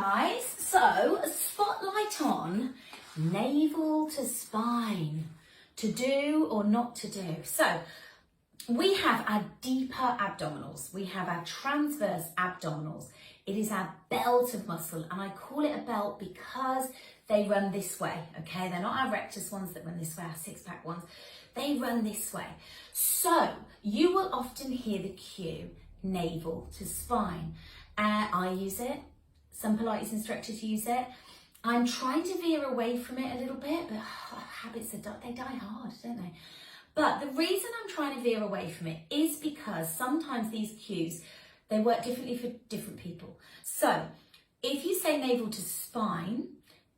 guys, so spotlight on navel to spine, to do or not to do. So we have our deeper abdominals, we have our transverse abdominals. It is our belt of muscle, and I call it a belt because they run this way, okay? They're not our rectus ones that run this way, our six-pack ones. They run this way. So you will often hear the cue, navel to spine. I use it, some Pilates instructors use it. I'm trying to veer away from it a little bit, but habits, they die hard, don't they? But the reason I'm trying to veer away from it is because sometimes these cues, they work differently for different people. So if you say navel to spine,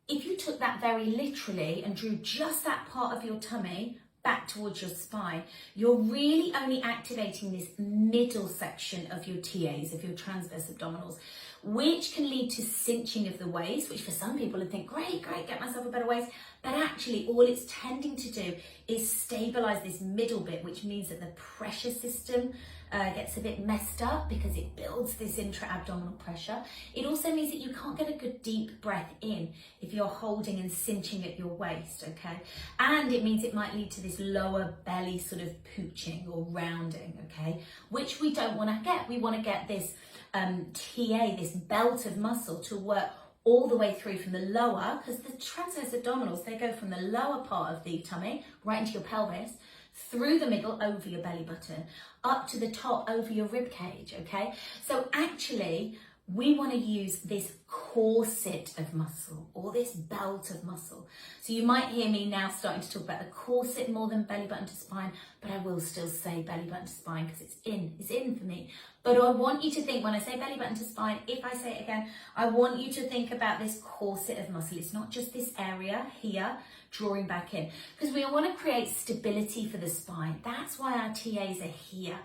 if you took that very literally and drew just that part of your tummy back towards your spine, you're really only activating this middle section of your TAs, of your transverse abdominals, which can lead to cinching of the waist, which for some people would think, great, get myself a better waist. But actually all it's tending to do is stabilize this middle bit, which means that the pressure system gets a bit messed up because it builds this intra-abdominal pressure. It also means that you can't get a good deep breath in if you're holding and cinching at your waist, okay? And it means it might lead to this lower belly sort of pooching or rounding, okay? Which we don't want to get. We want to get this TA, this belt of muscle, to work all the way through from the lower, because the transverse abdominals, they go from the lower part of the tummy right into your pelvis, through the middle over your belly button, up to the top over your rib cage, okay? So actually, we want to use this corset of muscle, or this belt of muscle. So you might hear me now starting to talk about the corset more than belly button to spine, but I will still say belly button to spine because it's in for me. But I want you to think, when I say belly button to spine, if I say it again, I want you to think about this corset of muscle. It's not just this area here, drawing back in, because we want to create stability for the spine. That's why our TAs are here.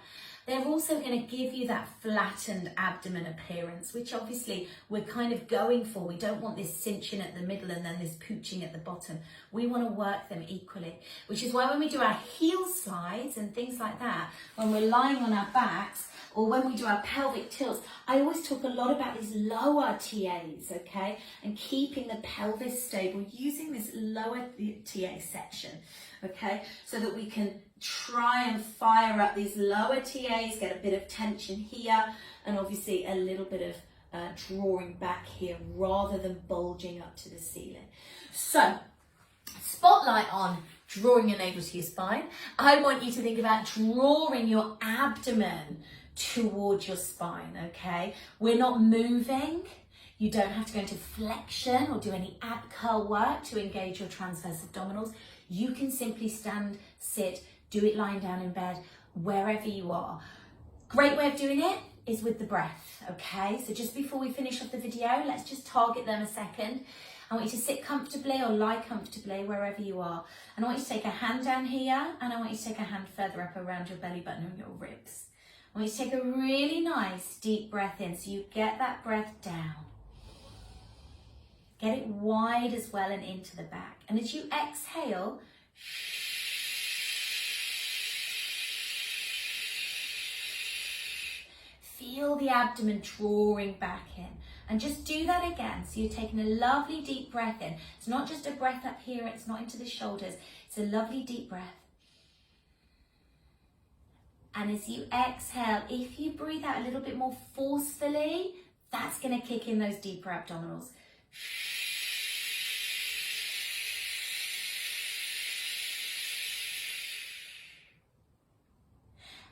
They're also going to give you that flattened abdomen appearance, which obviously we're kind of going for. We don't want this cinching at the middle and then this pooching at the bottom. We want to work them equally, which is why when we do our heel slides and things like that, when we're lying on our backs, or when we do our pelvic tilts, I always talk a lot about these lower TAs, okay? And keeping the pelvis stable using this lower TA section, okay? So that we can try and fire up these lower TAs, get a bit of tension here, and obviously a little bit of drawing back here rather than bulging up to the ceiling. So, spotlight on drawing your navel to your spine. I want you to think about drawing your abdomen towards your spine, okay? We're not moving. You don't have to go into flexion or do any ab curl work to engage your transverse abdominals. You can simply stand, sit, do it lying down in bed, wherever you are. Great way of doing it is with the breath, okay? So just before we finish off the video, let's just target them a second. I want you to sit comfortably or lie comfortably wherever you are. And I want you to take a hand down here, and I want you to take a hand further up around your belly button and your ribs. I want you to take a really nice deep breath in so you get that breath down. Get it wide as well and into the back. And as you exhale, feel the abdomen drawing back in. And just do that again. So you're taking a lovely deep breath in. It's not just a breath up here, it's not into the shoulders. It's a lovely deep breath. And as you exhale, if you breathe out a little bit more forcefully, that's going to kick in those deeper abdominals.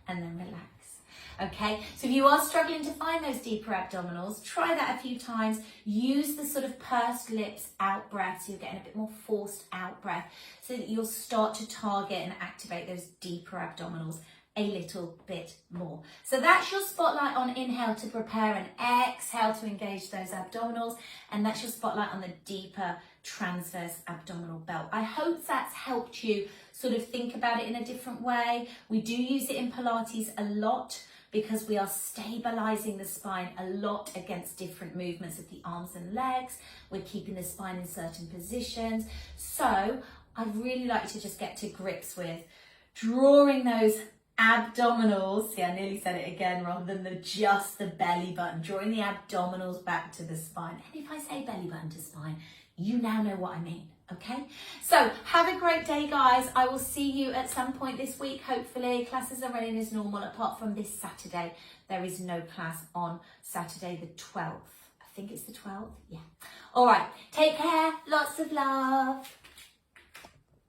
And then relax. Okay, so if you are struggling to find those deeper abdominals, try that a few times. Use the sort of pursed lips out breath, so you're getting a bit more forced out breath, so that you'll start to target and activate those deeper abdominals a little bit more. So that's your spotlight on inhale to prepare, and exhale to engage those abdominals, and that's your spotlight on the deeper transverse abdominal belt. I hope that's helped you sort of think about it in a different way. We do use it in Pilates a lot because we are stabilizing the spine a lot against different movements of the arms and legs. We're keeping the spine in certain positions. So I'd really like to just get to grips with drawing those abdominals. See, I nearly said it again rather than just the belly button. Drawing the abdominals back to the spine. And if I say belly button to spine, you now know what I mean. Okay, so have a great day, guys. I will see you at some point this week, hopefully. Classes are running as normal, apart from this Saturday. There is no class on Saturday the 12th. I think it's the 12th, yeah. All right, take care, lots of love.